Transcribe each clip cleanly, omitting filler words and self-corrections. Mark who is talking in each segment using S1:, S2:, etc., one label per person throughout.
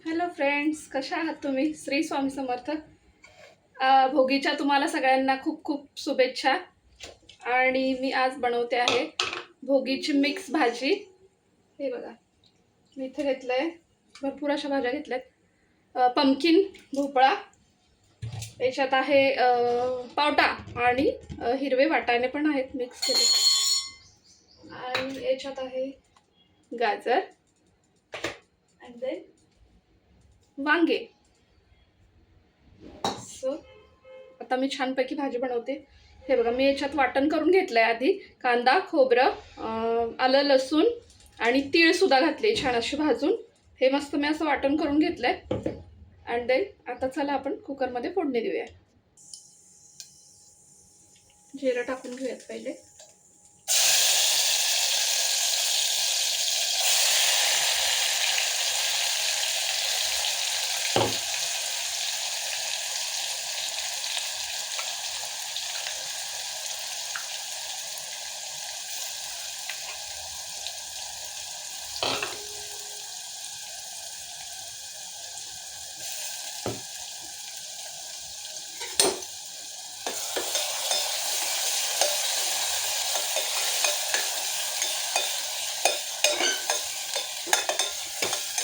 S1: Hello friends, कशा आहात तुम्ही? श्री स्वामी समर्थ. भोगीच्या तुम्हाला सगळ्यांना खूप खूप शुभेच्छा. आणि मी आज बनवते आहे भोगीची मिक्स भाजी. हे बघा, मी इथे घेतलंय, भरपूर अशा भाज्या घेतल्यात. पंपकिन, भोपळा, याच्यात आहे पावटा आणि हिरवे वाटाणे पण आहेत मिक्स केले. आणि याच्यात आहे गाजर अँड देन वांगे. सो आता मी छानपैकी भाजी बनवते. हे बघा, मी याच्यात वाटण करून घेतलंय. आधी कांदा, खोबरं, आलं, लसूण आणि तीळ सुद्धा घातले छान अशी भाजून. हे मस्त मी असं वाटण करून घेतलंय. अँड देन आता चला आपण कुकरमध्ये फोडणी देऊया. जिरं टाकून घेऊयात पहिले.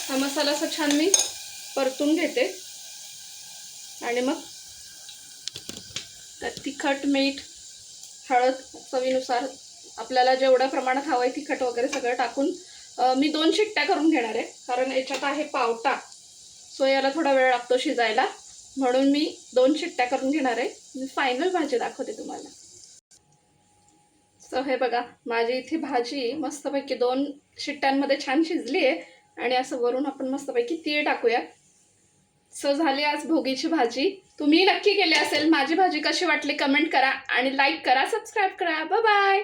S1: हा मसाला असा छान मी परतून घेते आणि मग त्यात तिखट, मीठ, हळद चवीनुसार आपल्याला जेवढ्या प्रमाणात हवं आहे तिखट वगैरे सगळं टाकून मी 2 शिट्ट्या करून घेणार आहे. कारण याच्यात आहे पावटा, सो याला थोडा वेळ लागतो शिजायला, म्हणून मी 2 शिट्ट्या करून घेणार आहे. मी फायनल भाजी दाखवते तुम्हाला. सो हे बघा, माझी इथे भाजी मस्तपैकी 2 शिट्ट्यांमध्ये छान शिजली आहे. आणि असं वरून आपण मस्तपैकी तीळ टाकूया. सो झाली आज भोगीची भाजी. तुम्ही नक्की केली असेल. माझी भाजी कशी वाटली कमेंट करा आणि लाईक करा, सबस्क्राईब करा. Bye bye.